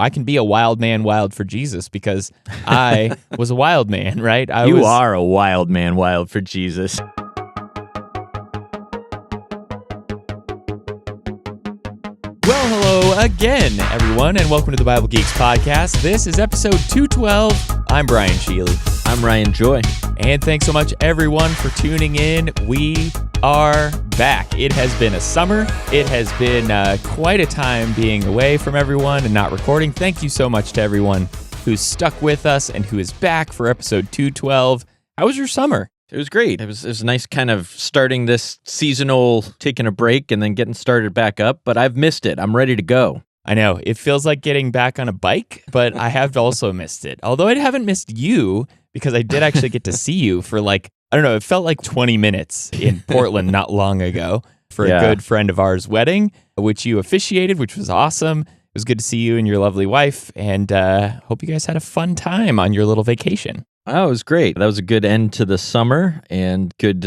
I can be a wild man wild for Jesus because I was a wild man, right? You are a wild man wild for Jesus. Well, hello again, everyone, and welcome to the Bible Geeks podcast. This is episode 212. I'm Brian Sheely. I'm Ryan Joy. And thanks so much, everyone, for tuning in. We are back. It has been a summer. It has been quite a time being away from everyone and not recording. Thank you so much to everyone who's stuck with us and who is back for episode 212. How was your summer? It was great. It was nice kind of starting this seasonal, taking a break and then getting started back up, but I've missed it. I'm ready to go. I know. It feels like getting back on a bike, but I have also missed it. Although I haven't missed you because I did actually get to see you for it felt like 20 minutes in Portland not long ago for a good friend of ours' wedding, which you officiated, which was awesome. It was good to see you and your lovely wife, and hope you guys had a fun time on your little vacation. Oh, it was great. That was a good end to the summer and good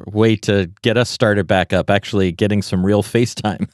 way to get us started back up, actually getting some real FaceTime.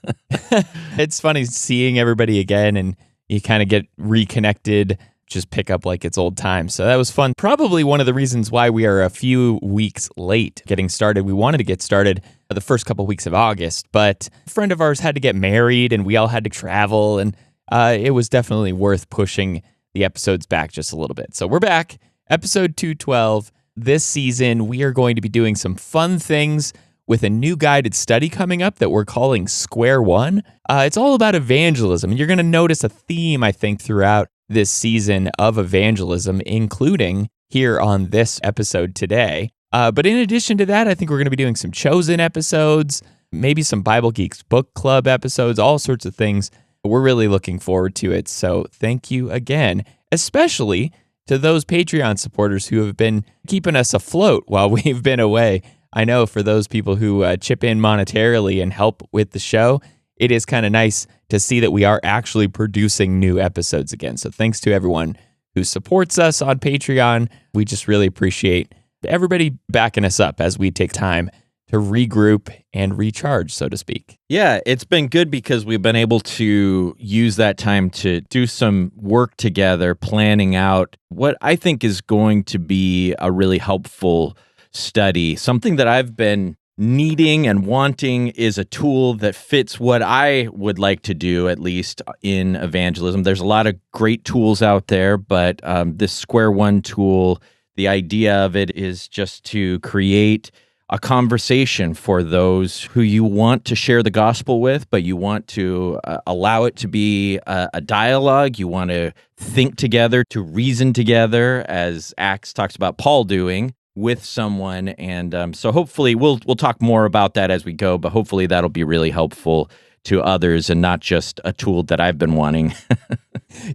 It's funny seeing everybody again and you kind of get reconnected, just pick up like it's old times. So that was fun. Probably one of the reasons why we are a few weeks late getting started. We wanted to get started the first couple weeks of August, but a friend of ours had to get married and we all had to travel, and it was definitely worth pushing the episodes back just a little bit. So we're back. Episode 212. This season, we are going to be doing some fun things with a new guided study coming up that we're calling Square One. It's all about evangelism. And you're going to notice a theme, I think, throughout this season of evangelism, including here on this episode today. But in addition to that, I think we're going to be doing some chosen episodes, maybe some Bible Geeks book club episodes, all sorts of things. We're really looking forward to it. So thank you again, especially to those Patreon supporters who have been keeping us afloat while we've been away. I know for those people who chip in monetarily and help with the show, it is kind of nice to see that we are actually producing new episodes again. So thanks to everyone who supports us on Patreon. We just really appreciate everybody backing us up as we take time to regroup and recharge, so to speak. Yeah, it's been good because we've been able to use that time to do some work together, planning out what I think is going to be a really helpful study. Something that I've been needing and wanting is a tool that fits what I would like to do, at least in evangelism. There's a lot of great tools out there, but this Square One tool, the idea of it is just to create a conversation for those who you want to share the gospel with, but you want to allow it to be a dialogue. You want to think together, to reason together, as Acts talks about Paul doing with someone. And so hopefully we'll talk more about that as we go, but hopefully that'll be really helpful to others and not just a tool that I've been wanting.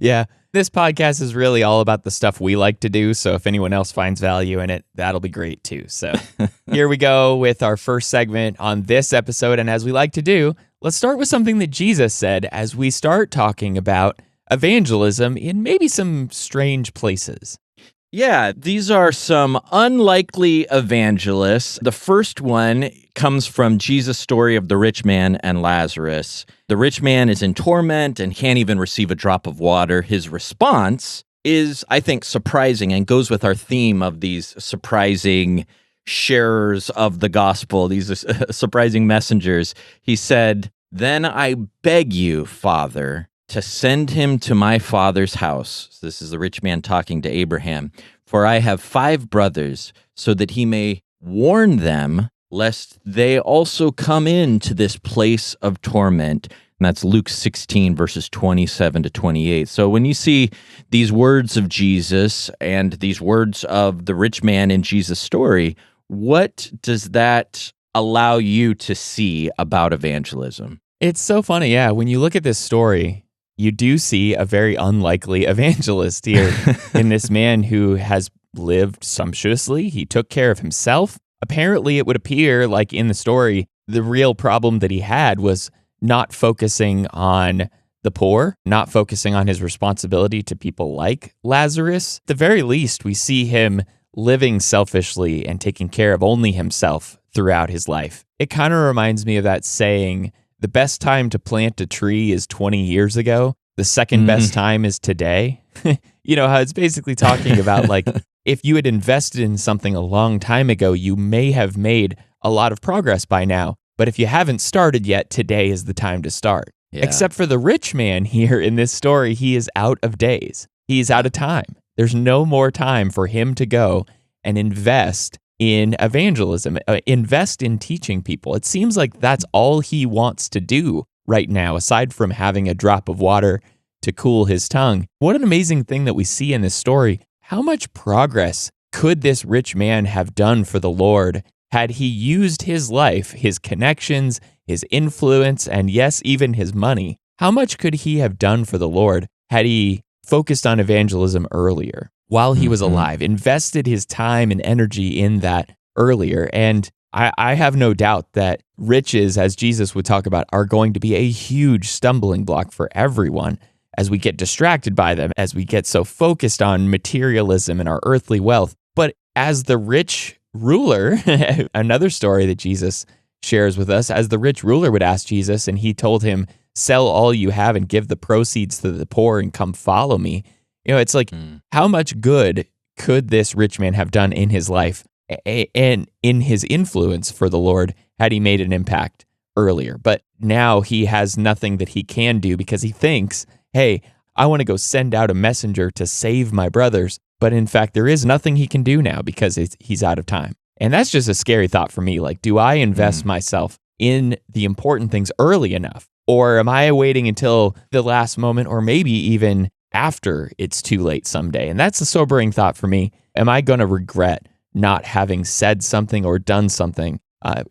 Yeah. This podcast is really all about the stuff we like to do, so if anyone else finds value in it, that'll be great too. So here we go with our first segment on this episode, and as we like to do, let's start with something that Jesus said as we start talking about evangelism in maybe some strange places. Yeah, these are some unlikely evangelists. The first one comes from Jesus' story of the rich man and Lazarus. The rich man is in torment and can't even receive a drop of water. His response is, I think, surprising and goes with our theme of these surprising sharers of the gospel, these surprising messengers. He said, "Then I beg you, Father, to send him to my father's house." So this is the rich man talking to Abraham. "For I have 5 brothers, so that he may warn them, lest they also come into this place of torment." And that's Luke 16, verses 27 to 28. So when you see these words of Jesus and these words of the rich man in Jesus' story, what does that allow you to see about evangelism? It's so funny, yeah. When you look at this story, you do see a very unlikely evangelist here in this man who has lived sumptuously. He took care of himself. Apparently, it would appear like in the story, the real problem that he had was not focusing on the poor, not focusing on his responsibility to people like Lazarus. At the very least, we see him living selfishly and taking care of only himself throughout his life. It kind of reminds me of that saying, the best time to plant a tree is 20 years ago. the second best time is today. You know, how it's basically talking about like, if you had invested in something a long time ago, you may have made a lot of progress by now. But if you haven't started yet, today is the time to start. Yeah. Except for the rich man here in this story, he is out of days. He's out of time. There's no more time for him to go and invest in evangelism, invest in teaching people. It seems like that's all he wants to do right now, aside from having a drop of water to cool his tongue. What an amazing thing that we see in this story. How much progress could this rich man have done for the Lord had he used his life, his connections, his influence, and yes, even his money? How much could he have done for the Lord had he focused on evangelism earlier while he was alive, invested his time and energy in that earlier? And I have no doubt that riches, as Jesus would talk about, are going to be a huge stumbling block for everyone as we get distracted by them, as we get so focused on materialism and our earthly wealth. But as the rich ruler, another story that Jesus shares with us, as the rich ruler would ask Jesus, and he told him, sell all you have and give the proceeds to the poor and come follow me. You know, it's like, how much good could this rich man have done in his life and in his influence for the Lord had he made an impact earlier? But now he has nothing that he can do because he thinks, hey, I want to go send out a messenger to save my brothers. But in fact, there is nothing he can do now because he's out of time. And that's just a scary thought for me. Like, do I invest myself in the important things early enough? Or am I waiting until the last moment, or maybe even after it's too late someday? And that's a sobering thought for me. Am I going to regret not having said something or done something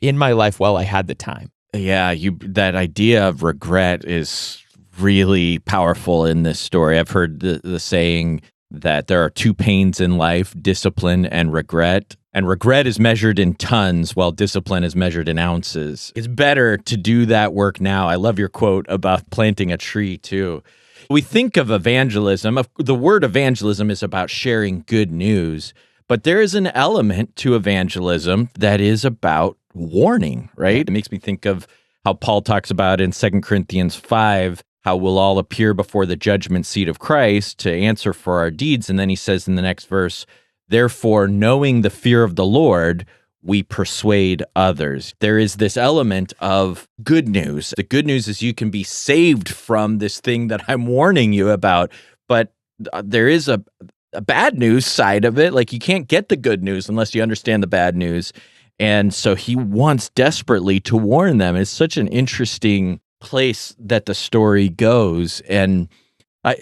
in my life while I had the time? Yeah, that idea of regret is really powerful in this story. I've heard the saying that there are two pains in life, discipline and regret. And regret is measured in tons while discipline is measured in ounces. It's better to do that work now. I love your quote about planting a tree too. We think of evangelism. The word evangelism is about sharing good news, but there is an element to evangelism that is about warning, right? It makes me think of how Paul talks about in 2 Corinthians 5, how we'll all appear before the judgment seat of Christ to answer for our deeds. And then he says in the next verse, therefore, knowing the fear of the Lord, we persuade others. There is this element of good news. The good news is you can be saved from this thing that I'm warning you about, but there is a bad news side of it. Like, you can't get the good news unless you understand the bad news. And so he wants desperately to warn them. It's such an interesting place that the story goes. And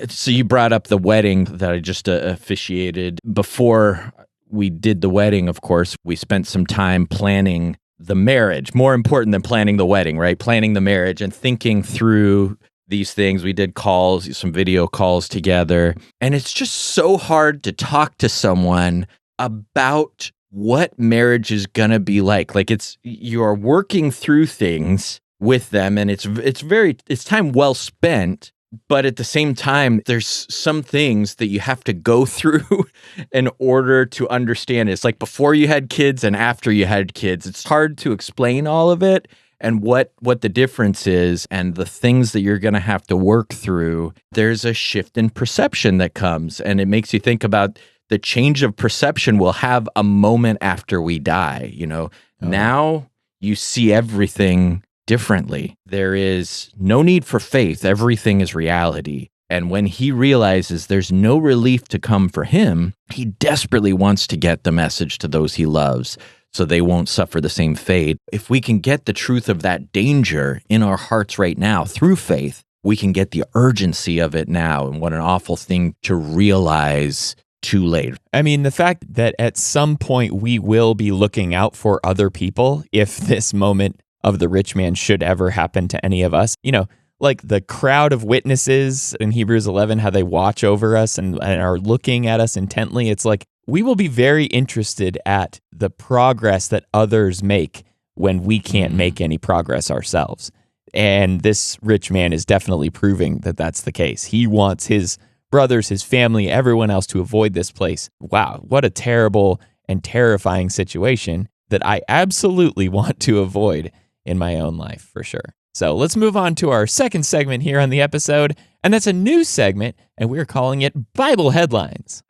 so you brought up the wedding that I just officiated. Before we did the wedding, of course, we spent some time planning the marriage. More important than planning the wedding, right? Planning the marriage and thinking through these things. We did calls, some video calls together. And it's just so hard to talk to someone about what marriage is going to be like. Like, you're working through things with them, and it's time well spent. But at the same time, there's some things that you have to go through in order to understand. It's like before you had kids and after you had kids. It's hard to explain all of it and what the difference is and the things that you're going to have to work through. There's a shift in perception that comes, and it makes you think about the change of perception we'll have a moment after we die. You know, now you see everything differently. There is no need for faith. Everything is reality. And when he realizes there's no relief to come for him, he desperately wants to get the message to those he loves so they won't suffer the same fate. If we can get the truth of that danger in our hearts right now through faith, we can get the urgency of it now. And what an awful thing to realize too late. I mean, the fact that at some point we will be looking out for other people if this moment of the rich man should ever happen to any of us. You know, like the crowd of witnesses in Hebrews 11, how they watch over us and are looking at us intently. It's like we will be very interested at the progress that others make when we can't make any progress ourselves. And this rich man is definitely proving that that's the case. He wants his brothers, his family, everyone else to avoid this place. Wow, what a terrible and terrifying situation that I absolutely want to avoid in my own life, for sure. So let's move on to our second segment here on the episode, and that's a new segment, and we're calling it Bible Headlines.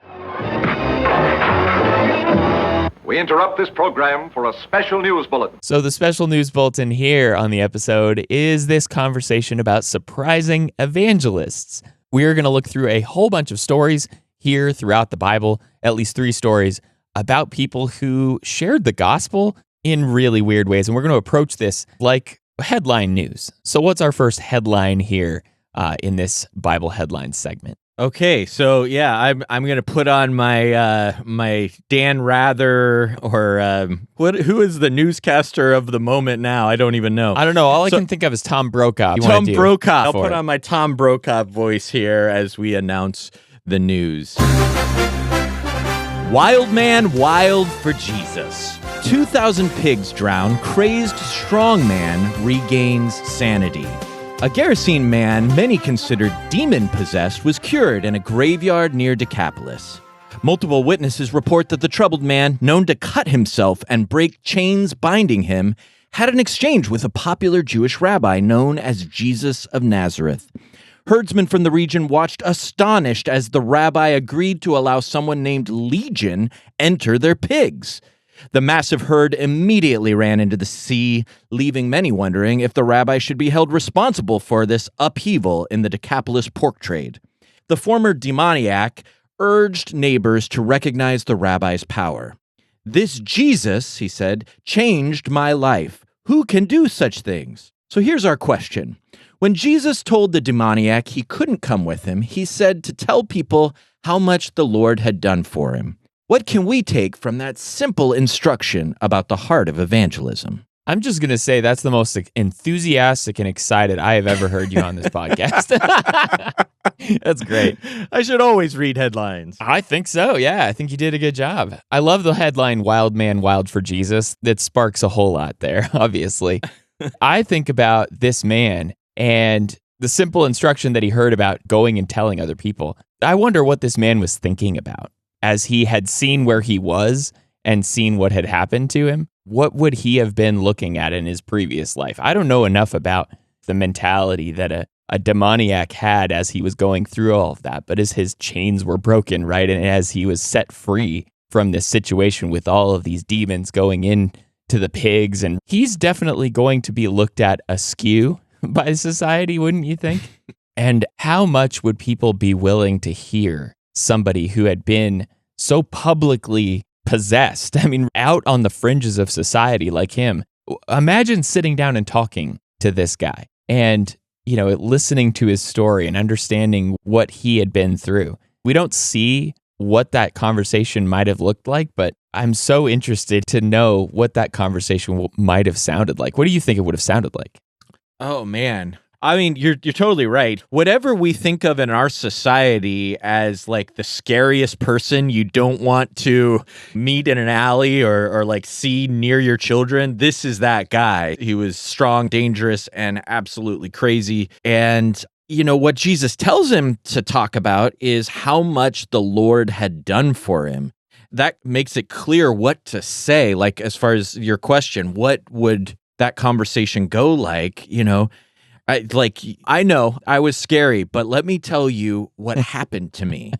We interrupt this program for a special news bulletin. So the special news bulletin here on the episode is this conversation about surprising evangelists. We're going to look through a whole bunch of stories here throughout the Bible, at least 3 stories, about people who shared the gospel in really weird ways. And we're going to approach this like headline news. So what's our first headline here in this Bible Headlines segment? Okay, so yeah, I'm gonna put on my my Dan Rather or who is the newscaster of the moment now? I don't even know. I don't know. All I can think of is Tom Brokaw. Tom Brokaw. I'll put on my Tom Brokaw voice here as we announce the news. Wild man, wild for Jesus. 2,000 pigs drown. Crazed strong man regains sanity. A Gerasene man, many considered demon-possessed, was cured in a graveyard near Decapolis. Multiple witnesses report that the troubled man, known to cut himself and break chains binding him, had an exchange with a popular Jewish rabbi known as Jesus of Nazareth. Herdsmen from the region watched astonished as the rabbi agreed to allow someone named Legion enter their pigs. The massive herd immediately ran into the sea, leaving many wondering if the rabbi should be held responsible for this upheaval in the Decapolis pork trade. The former demoniac urged neighbors to recognize the rabbi's power. "This Jesus," he said, "changed my life. Who can do such things?" So here's our question. When Jesus told the demoniac he couldn't come with him, he said to tell people how much the Lord had done for him. What can we take from that simple instruction about the heart of evangelism? I'm just going to say that's the most enthusiastic and excited I have ever heard you on this podcast. That's great. I should always read headlines. I think so, yeah. I think you did a good job. I love the headline, Wild Man, Wild for Jesus. That sparks a whole lot there, obviously. I think about this man and the simple instruction that he heard about going and telling other people. I wonder what this man was thinking about as he had seen where he was and seen what had happened to him. What would he have been looking at in his previous life? I don't know enough about the mentality that a demoniac had as he was going through all of that, but as his chains were broken, right? And as he was set free from this situation with all of these demons going in to the pigs, and he's definitely going to be looked at askew by society, wouldn't you think? And how much would people be willing to hear somebody who had been so publicly possessed, I mean, out on the fringes of society like him? Imagine sitting down and talking to this guy and, you know, listening to his story and understanding what he had been through. We don't see what that conversation might have looked like, but I'm so interested to know what that conversation might have sounded like. What do you think it would have sounded like? Oh, man. I mean, you're totally right. Whatever we think of in our society as like the scariest person you don't want to meet in an alley or like see near your children, this is that guy. He was strong, dangerous, and absolutely crazy. And you know, what Jesus tells him to talk about is how much the Lord had done for him. That makes it clear what to say. Like, as far as your question, what would that conversation go like? You know, I know I was scary, but let me tell you what happened to me.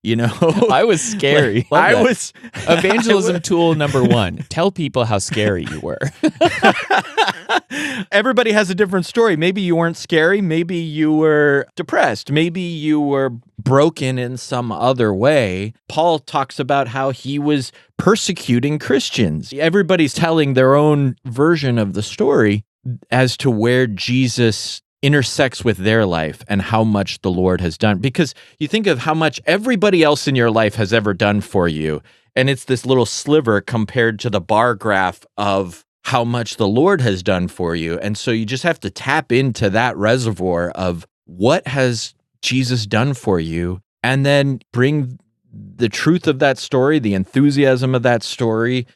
You know, I was scary. Evangelism tool number 1. Tell people how scary you were. Everybody has a different story. Maybe you weren't scary. Maybe you were depressed. Maybe you were broken in some other way. Paul talks about how he was persecuting Christians. Everybody's telling their own version of the story as to where Jesus intersects with their life and how much the Lord has done. Because you think of how much everybody else in your life has ever done for you, and it's this little sliver compared to the bar graph of how much the Lord has done for you. And so you just have to tap into that reservoir of what has Jesus done for you, and then bring the truth of that story, the enthusiasm of that story.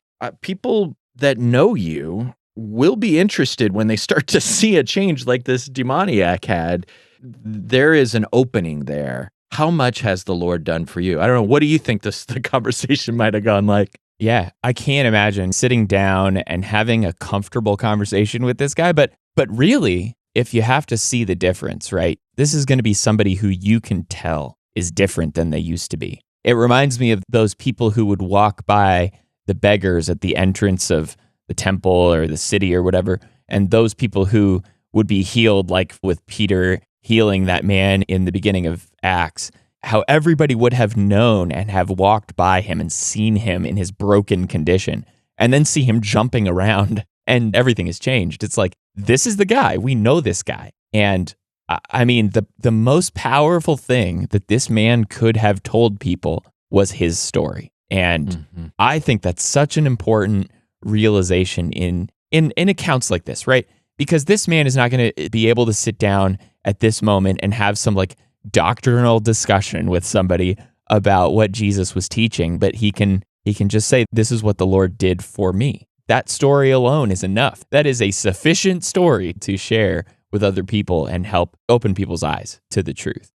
People that know you will be interested when they start to see a change like this demoniac had. There is an opening there. How much has the Lord done for you? I don't know. What do you think the conversation might have gone like? Yeah, I can't imagine sitting down and having a comfortable conversation with this guy. But really, if you have to see the difference, right? This is going to be somebody who you can tell is different than they used to be. It reminds me of those people who would walk by the beggars at the entrance of the temple or the city or whatever, and those people who would be healed, like with Peter healing that man in the beginning of Acts, how everybody would have known and have walked by him and seen him in his broken condition, and then see him jumping around and everything has changed. It's like, this is the guy. We know this guy. And I mean, the most powerful thing that this man could have told people was his story. And I think that's such an important realization in accounts like this, right? Because this man is not going to be able to sit down at this moment and have some like doctrinal discussion with somebody about what Jesus was teaching, but he can just say, this is what the Lord did for me. That story alone is enough. That is a sufficient story to share with other people and help open people's eyes to the truth.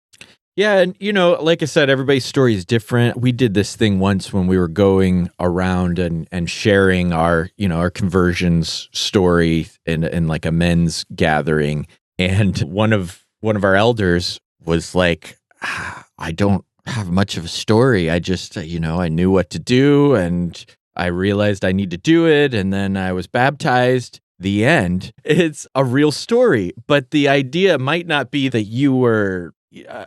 Yeah, and like I said, everybody's story is different. We did this thing once when we were going around and sharing our conversions story in like a men's gathering. And one of our elders was like, I don't have much of a story. I just, I knew what to do and I realized I need to do it. And then I was baptized. The end. It's a real story, but the idea might not be that you were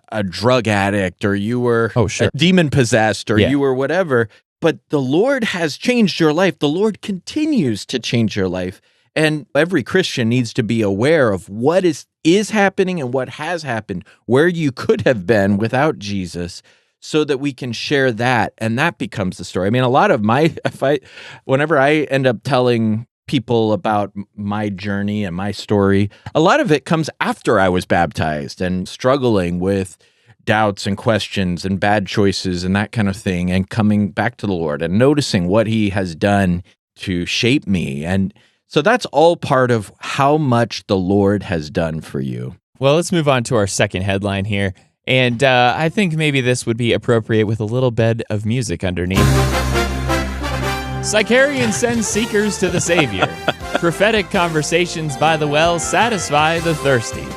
a drug addict or you were demon possessed or you were whatever, but the Lord has changed your life. The Lord continues to change your life. And every Christian needs to be aware of what is happening and what has happened, where you could have been without Jesus, so that we can share that. And that becomes the story. I mean, a lot of whenever I end up telling people about my journey and my story, a lot of it comes after I was baptized and struggling with doubts and questions and bad choices and that kind of thing, and coming back to the Lord and noticing what he has done to shape me. And so that's all part of how much the Lord has done for you. Well, let's move on to our second headline here. And I think maybe this would be appropriate with a little bed of music underneath. Sycharian sends seekers to the Savior. Prophetic conversations by the well satisfy the thirsty.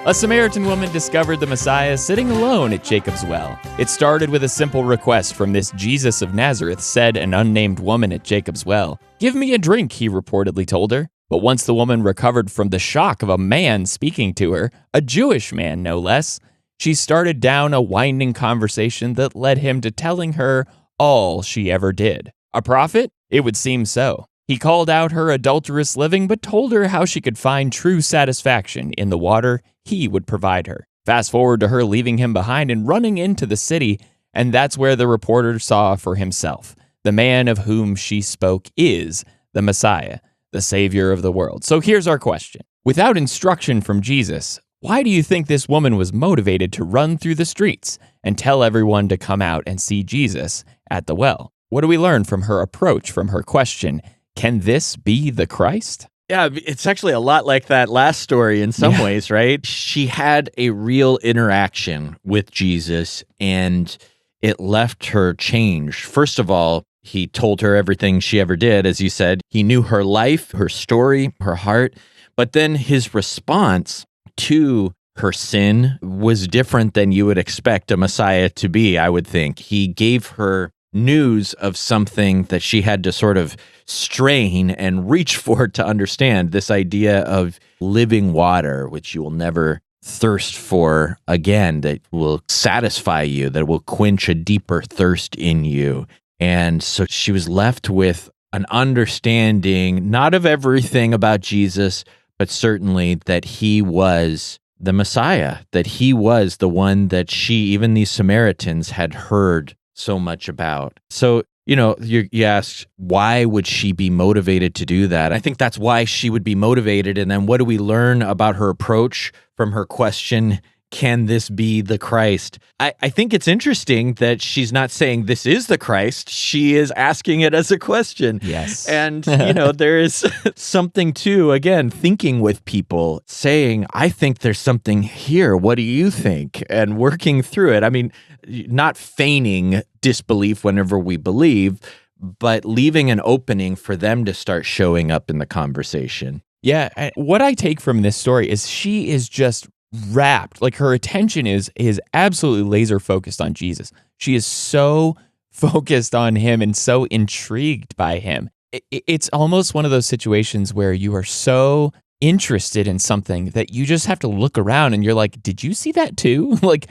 A Samaritan woman discovered the Messiah sitting alone at Jacob's well. It started with a simple request from this Jesus of Nazareth, said an unnamed woman at Jacob's well. "Give me a drink," he reportedly told her. But once the woman recovered from the shock of a man speaking to her, a Jewish man no less, she started down a winding conversation that led him to telling her all she ever did. A prophet? It would seem so. He called out her adulterous living, but told her how she could find true satisfaction in the water he would provide her. Fast forward to her leaving him behind and running into the city, and that's where the reporter saw for himself. The man of whom she spoke is the Messiah, the Savior of the world. So here's our question. Without instruction from Jesus, why do you think this woman was motivated to run through the streets and tell everyone to come out and see Jesus at the well? What do we learn from her approach, from her question? Can this be the Christ? Yeah, it's actually a lot like that last story in some ways, right? She had a real interaction with Jesus, and it left her changed. First of all, he told her everything she ever did, as you said. He knew her life, her story, her heart. But then his response to her sin was different than you would expect a Messiah to be, I would think. He gave her news of something that she had to sort of strain and reach for to understand, this idea of living water, which you will never thirst for again, that will satisfy you, that will quench a deeper thirst in you. And so she was left with an understanding, not of everything about Jesus, but certainly that he was the Messiah, that he was the one that even these Samaritans had heard so much about. So, you asked, why would she be motivated to do that? I think that's why she would be motivated. And then what do we learn about her approach from her question, can this be the Christ? I think it's interesting that she's not saying this is the Christ. She is asking it as a question. Yes. And, there is something to, again, thinking with people, saying, I think there's something here. What do you think? And working through it. I mean, not feigning disbelief whenever we believe, but leaving an opening for them to start showing up in the conversation. Yeah, what I take from this story is she is just wrapped, like her attention is absolutely laser focused on Jesus. She is so focused on him and so intrigued by him. It's almost one of those situations where you are so interested in something that you just have to look around and you're like, did you see that too? Like,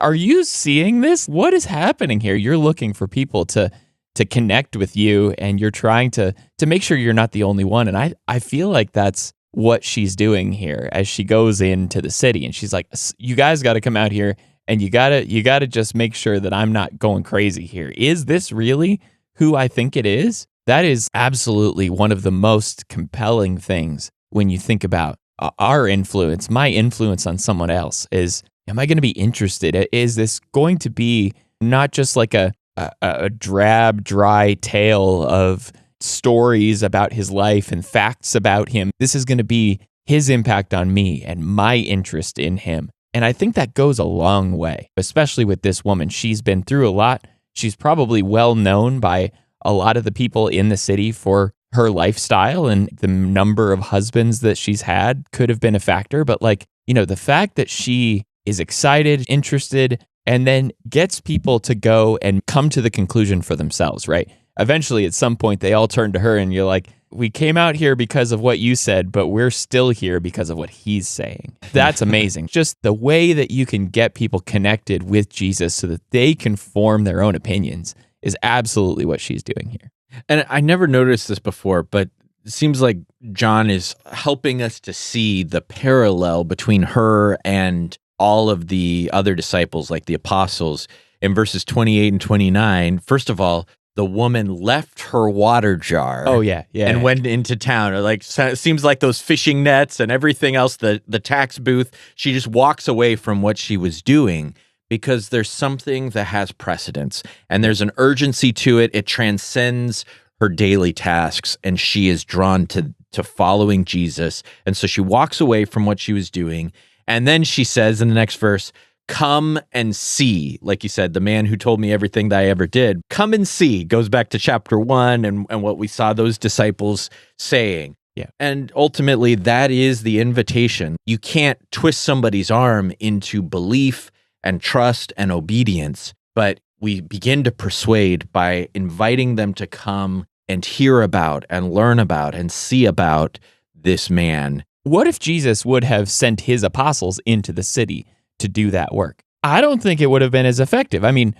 are you seeing this? What is happening here? You're looking for people to connect with you, and you're trying to make sure you're not the only one. And I feel like that's what she's doing here as she goes into the city, and she's like, you guys got to come out here, and you gotta just make sure that I'm not going crazy here. Is this really who I think it is? That is absolutely one of the most compelling things when you think about our influence, my influence on someone else. Is, am I going to be interested? Is this going to be not just like a drab, dry tale of stories about his life and facts about him? This is going to be his impact on me and my interest in him. And I think that goes a long way, especially with this woman. She's been through a lot. She's probably well known by a lot of the people in the city for her lifestyle, and the number of husbands that she's had could have been a factor. But the fact that she is excited, interested, and then gets people to go and come to the conclusion for themselves, right? Eventually, at some point, they all turn to her and you're like, we came out here because of what you said, but we're still here because of what he's saying. That's amazing. Just the way that you can get people connected with Jesus so that they can form their own opinions is absolutely what she's doing here. And I never noticed this before, but it seems like John is helping us to see the parallel between her and all of the other disciples, like the apostles. In verses 28 and 29, first of all, the woman left her water jar. Oh, yeah. And went into town. It seems like those fishing nets and everything else, the tax booth. She just walks away from what she was doing because there's something that has precedence and there's an urgency to it. It transcends her daily tasks, and she is drawn to following Jesus. And so she walks away from what she was doing. And then she says in the next verse, come and see. Like you said, the man who told me everything that I ever did. Come and see goes back to chapter 1 and what we saw those disciples saying. Yeah. And ultimately, that is the invitation. You can't twist somebody's arm into belief and trust and obedience, but we begin to persuade by inviting them to come and hear about and learn about and see about this man. What if Jesus would have sent his apostles into the city to do that work? I don't think it would have been as effective. I mean,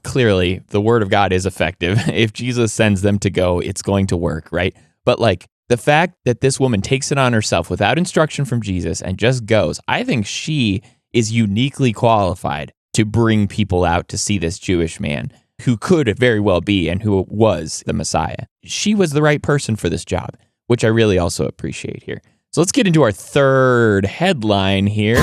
clearly the word of God is effective. If Jesus sends them to go, it's going to work, right? But the fact that this woman takes it on herself without instruction from Jesus and just goes, I think she is uniquely qualified to bring people out to see this Jewish man who could very well be and who was the Messiah. She was the right person for this job, which I really also appreciate here. So let's get into our third headline here.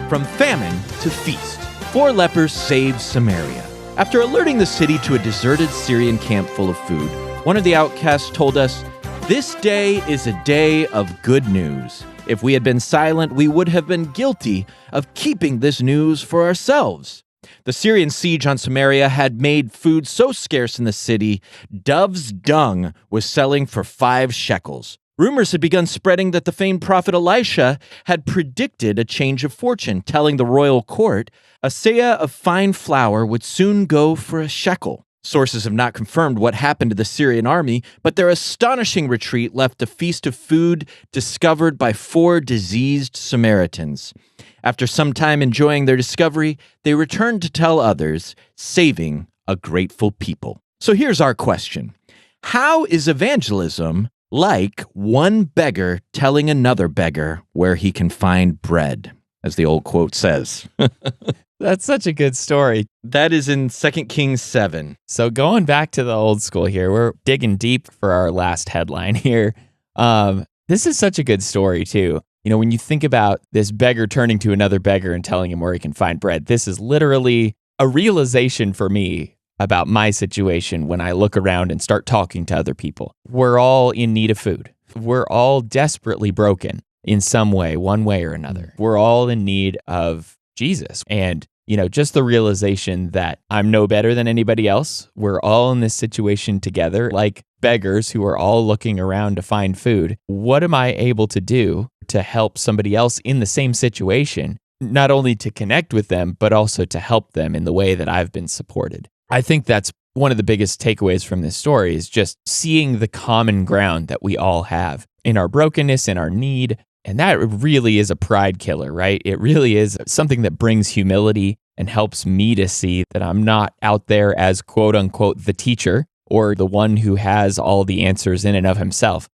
From famine to feast, 4 lepers saved Samaria. After alerting the city to a deserted Syrian camp full of food, one of the outcasts told us, "This day is a day of good news. If we had been silent, we would have been guilty of keeping this news for ourselves." The Syrian siege on Samaria had made food so scarce in the city, dove's dung was selling for 5 shekels. Rumors had begun spreading that the famed prophet Elisha had predicted a change of fortune, telling the royal court a seah of fine flour would soon go for a shekel. Sources have not confirmed what happened to the Syrian army, but their astonishing retreat left a feast of food discovered by 4 diseased Samaritans. After some time enjoying their discovery, they returned to tell others, saving a grateful people. So here's our question. How is evangelism like one beggar telling another beggar where he can find bread, as the old quote says? That's such a good story. That is in 2 Kings 7. So going back to the old school here, we're digging deep for our last headline here. This is such a good story too. When you think about this beggar turning to another beggar and telling him where he can find bread, this is literally a realization for me about my situation when I look around and start talking to other people. We're all in need of food. We're all desperately broken in some way, one way or another. We're all in need of Jesus. And, just the realization that I'm no better than anybody else. We're all in this situation together, like beggars who are all looking around to find food. What am I able to do to help somebody else in the same situation, not only to connect with them, but also to help them in the way that I've been supported? I think that's one of the biggest takeaways from this story is just seeing the common ground that we all have in our brokenness, in our need. And that really is a pride killer, right? It really is something that brings humility and helps me to see that I'm not out there as quote unquote the teacher or the one who has all the answers in and of himself,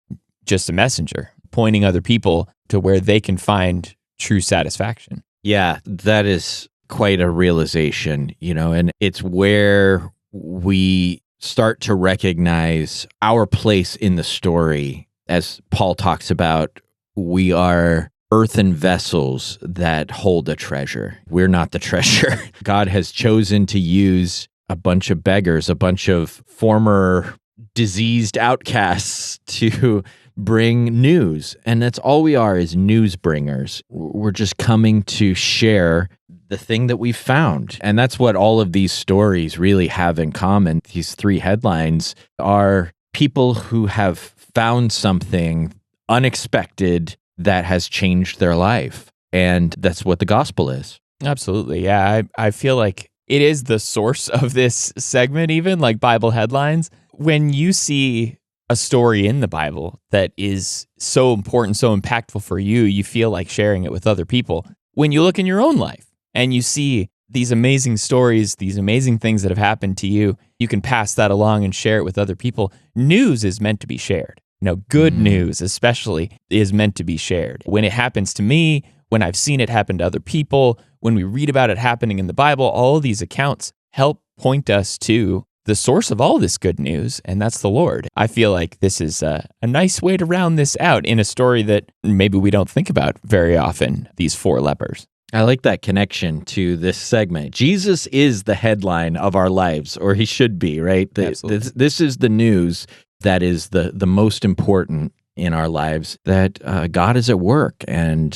just a messenger, pointing other people to where they can find true satisfaction. Yeah, that is quite a realization, and it's where we start to recognize our place in the story. As Paul talks about, we are earthen vessels that hold a treasure. We're not the treasure. God has chosen to use a bunch of beggars, a bunch of former diseased outcasts to bring news. And that's all we are, is news bringers. We're just coming to share the thing that we've found. And that's what all of these stories really have in common. These three headlines are people who have found something unexpected that has changed their life. And that's what the gospel is. Absolutely. Yeah. I feel like it is the source of this segment, even like Bible headlines. When you see a story in the Bible that is so important, so impactful for you, you feel like sharing it with other people. When you look in your own life and you see these amazing stories, these amazing things that have happened to you, you can pass that along and share it with other people. News is meant to be shared. Good news especially is meant to be shared. When it happens to me, when I've seen it happen to other people, when we read about it happening in the Bible, all of these accounts help point us to the source of all this good news, and that's the Lord. I feel like this is a nice way to round this out in a story that maybe we don't think about very often, these four lepers. I like that connection to this segment. Jesus is the headline of our lives, or he should be, right? This is the news that is the most important in our lives, that God is at work and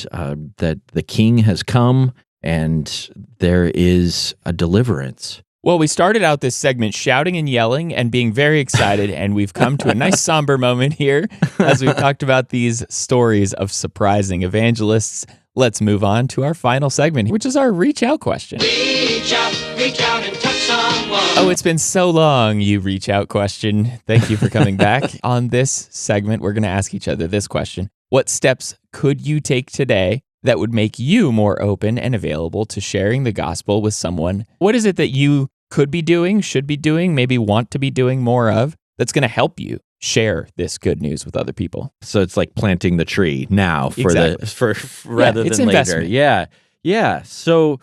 that the King has come and there is a deliverance. Well, we started out this segment shouting and yelling and being very excited, and we've come to a nice somber moment here as we've talked about these stories of surprising evangelists. Let's move on to our final segment, which is our reach out question. Reach out and touch someone. Oh, it's been so long, you reach out question. Thank you for coming back. On this segment, we're going to ask each other this question. What steps could you take today that would make you more open and available to sharing the gospel with someone? What is it that you could be doing, should be doing, maybe want to be doing more of that's going to help you share this good news with other people? So it's like planting the tree now rather than later. Investment. Yeah. So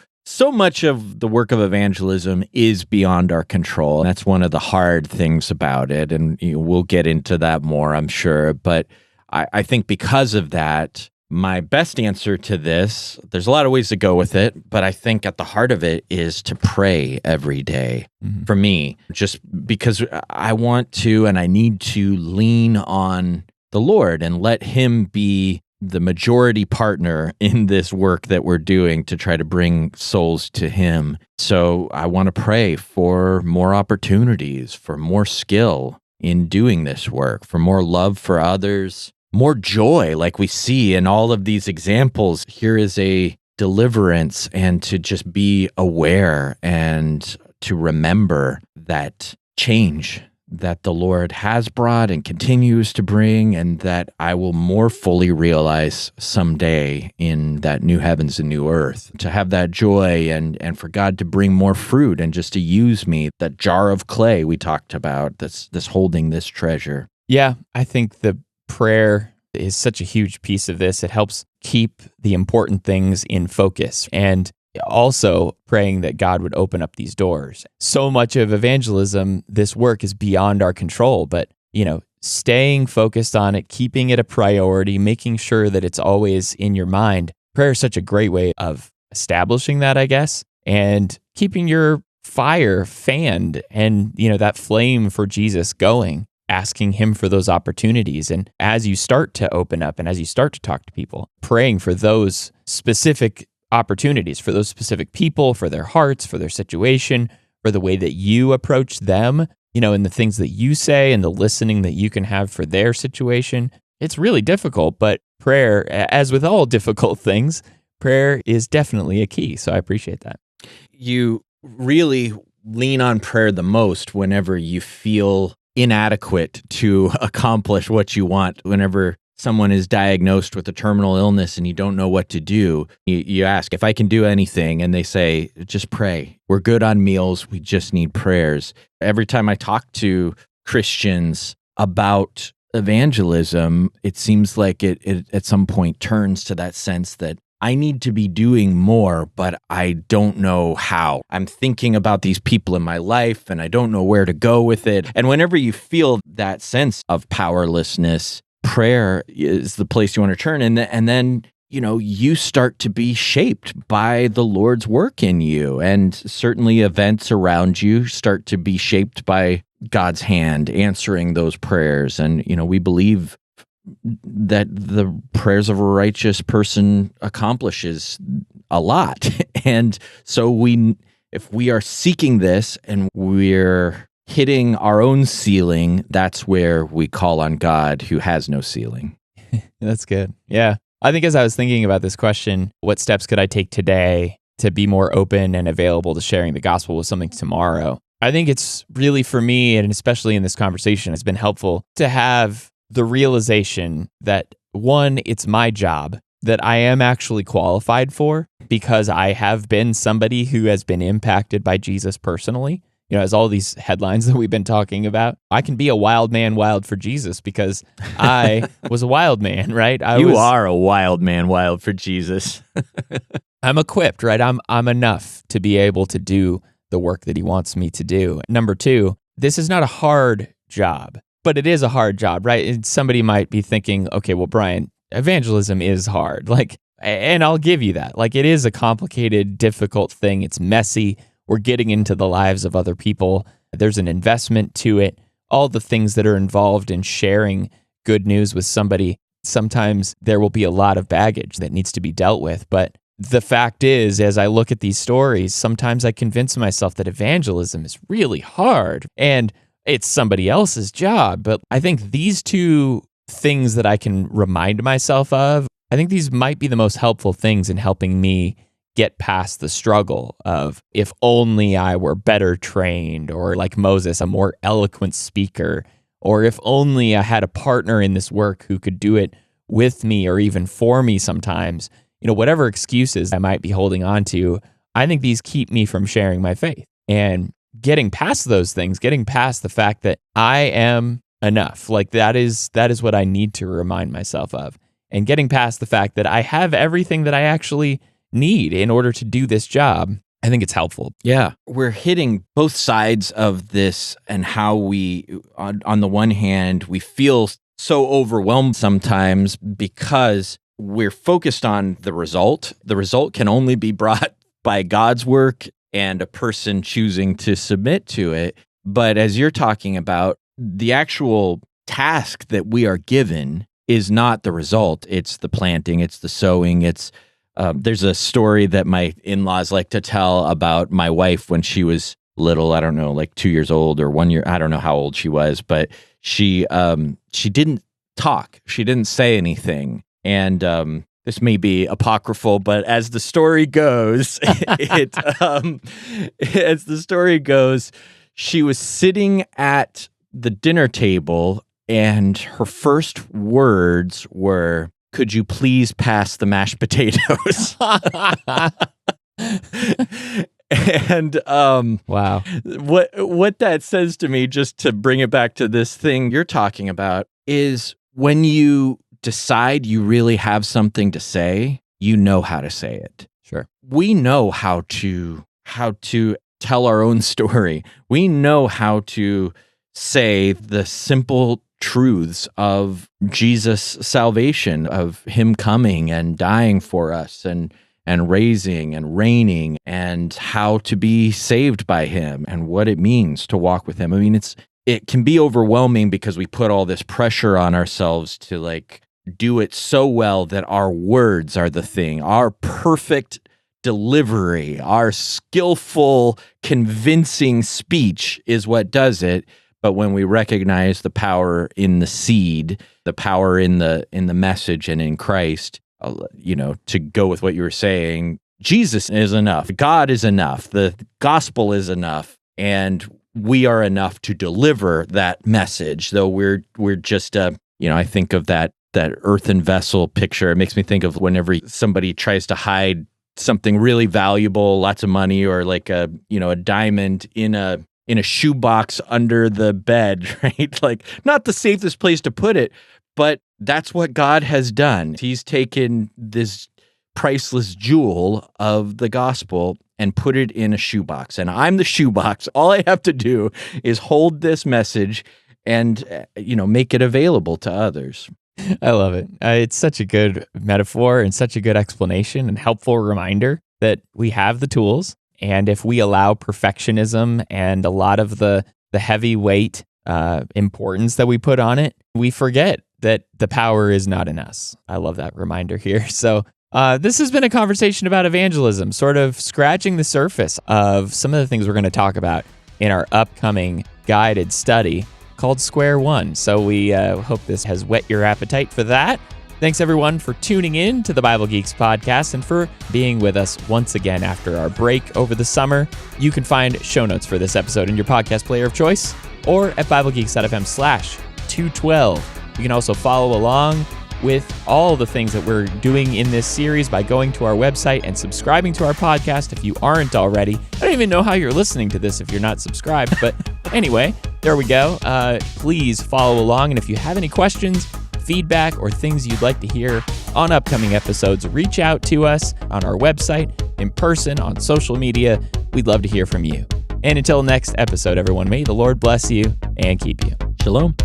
much of the work of evangelism is beyond our control. And that's one of the hard things about it. And we'll get into that more, I'm sure. But I think because of that, my best answer to this, there's a lot of ways to go with it, but I think at the heart of it is to pray every day. Mm-hmm. For me, just because I want to and I need to lean on the Lord and let him be the majority partner in this work that we're doing to try to bring souls to him. So I want to pray for more opportunities, for more skill in doing this work, for more love for others, more joy, like we see in all of these examples. Here is a deliverance, and to just be aware and to remember that change that the Lord has brought and continues to bring, and that I will more fully realize someday in that new heavens and new earth. To have that joy and for God to bring more fruit and just to use me, that jar of clay we talked about, that's holding this treasure. Yeah, I think the prayer is such a huge piece of this. It helps keep the important things in focus, and also praying that God would open up these doors. So much of evangelism, this work is beyond our control, but staying focused on it, keeping it a priority, making sure that it's always in your mind. Prayer is such a great way of establishing that, I guess, and keeping your fire fanned and that flame for Jesus going, asking him for those opportunities. And as you start to open up and as you start to talk to people, praying for those specific opportunities for those specific people, for their hearts, for their situation, for the way that you approach them, and the things that you say and the listening that you can have for their situation. It's really difficult, but prayer, as with all difficult things, prayer is definitely a key. So I appreciate that. You really lean on prayer the most whenever you feel inadequate to accomplish what you want. Whenever someone is diagnosed with a terminal illness and you don't know what to do, you ask if I can do anything, and they say, just pray. We're good on meals. We just need prayers. Every time I talk to Christians about evangelism, it seems like it at some point turns to that sense that I need to be doing more, but I don't know how. I'm thinking about these people in my life and I don't know where to go with it. And whenever you feel that sense of powerlessness, prayer is the place you want to turn. And then, you start to be shaped by the Lord's work in you. And certainly events around you start to be shaped by God's hand answering those prayers. And, we believe that the prayers of a righteous person accomplishes a lot. And so if we are seeking this and we're hitting our own ceiling, that's where we call on God who has no ceiling. That's good. Yeah. I think as I was thinking about this question, what steps could I take today to be more open and available to sharing the gospel with something tomorrow? I think it's really, for me, and especially in this conversation, it's been helpful to have the realization that, one, it's my job that I am actually qualified for because I have been somebody who has been impacted by Jesus personally. As all these headlines that we've been talking about, I can be a wild man wild for Jesus because I was a wild man, right? You are a wild man wild for Jesus. I'm equipped, right? I'm enough to be able to do the work that he wants me to do. Number two, this is not a hard job. But it is a hard job, right? And somebody might be thinking, okay, well, Brian, evangelism is hard. And I'll give you that. It is a complicated, difficult thing. It's messy. We're getting into the lives of other people. There's an investment to it. All the things that are involved in sharing good news with somebody, sometimes there will be a lot of baggage that needs to be dealt with. But the fact is, as I look at these stories, sometimes I convince myself that evangelism is really hard. And it's somebody else's job. But I think these two things that I can remind myself of, I think these might be the most helpful things in helping me get past the struggle of, if only I were better trained, or like Moses, a more eloquent speaker, or if only I had a partner in this work who could do it with me or even for me sometimes. Whatever excuses I might be holding on to, I think these keep me from sharing my faith. And getting past those things, getting past the fact that I am enough, that is what I need to remind myself of. And getting past the fact that I have everything that I actually need in order to do this job, I think it's helpful. Yeah. We're hitting both sides of this, and how we, on the one hand, we feel so overwhelmed sometimes because we're focused on the result. The result can only be brought by God's work and a person choosing to submit to it. But as you're talking about, the actual task that we are given is not the result. It's the planting, it's the sowing, there's a story that my in-laws like to tell about my wife when she was little. I don't know, 2 years old or 1 year. I don't know how old she was, but she didn't talk. She didn't say anything. And this may be apocryphal, but as the story goes, she was sitting at the dinner table, and her first words were, "Could you please pass the mashed potatoes?" And wow, what that says to me, just to bring it back to this thing you're talking about, is when you decide you really have something to say, you know how to say it. Sure. We know how to tell our own story. We know how to say the simple truths of Jesus' salvation, of him coming and dying for us and raising and reigning, and how to be saved by him and what it means to walk with him. I mean, it can be overwhelming because we put all this pressure on ourselves to do it so well that our words are the thing. Our perfect delivery, our skillful, convincing speech is what does it. But when we recognize the power in the seed, the power in the message and in Christ, to go with what you were saying, Jesus is enough. God is enough. The gospel is enough. And we are enough to deliver that message, though we're just, I think of that earthen vessel picture. It makes me think of whenever somebody tries to hide something really valuable, lots of money, or like a diamond in a shoebox under the bed, right? Like, not the safest place to put it, but that's what God has done. He's taken this priceless jewel of the gospel and put it in a shoebox. And I'm the shoebox. All I have to do is hold this message and, make it available to others. I love it. It's such a good metaphor and such a good explanation and helpful reminder that we have the tools. And if we allow perfectionism and a lot of the heavyweight importance that we put on it, we forget that the power is not in us. I love that reminder here. So this has been a conversation about evangelism, sort of scratching the surface of some of the things we're going to talk about in our upcoming guided study called Square One. So we hope this has whet your appetite for that. Thanks, everyone, for tuning in to the Bible Geeks podcast and for being with us once again after our break over the summer. You can find show notes for this episode in your podcast player of choice or at BibleGeeks.fm/212. You can also follow along with all the things that we're doing in this series by going to our website and subscribing to our podcast if you aren't already. I don't even know how you're listening to this if you're not subscribed, but anyway, there we go. Please follow along, and if you have any questions, feedback, or things you'd like to hear on upcoming episodes, reach out to us on our website, in person, on social media. We'd love to hear from you. And until next episode, everyone, may the Lord bless you and keep you. Shalom.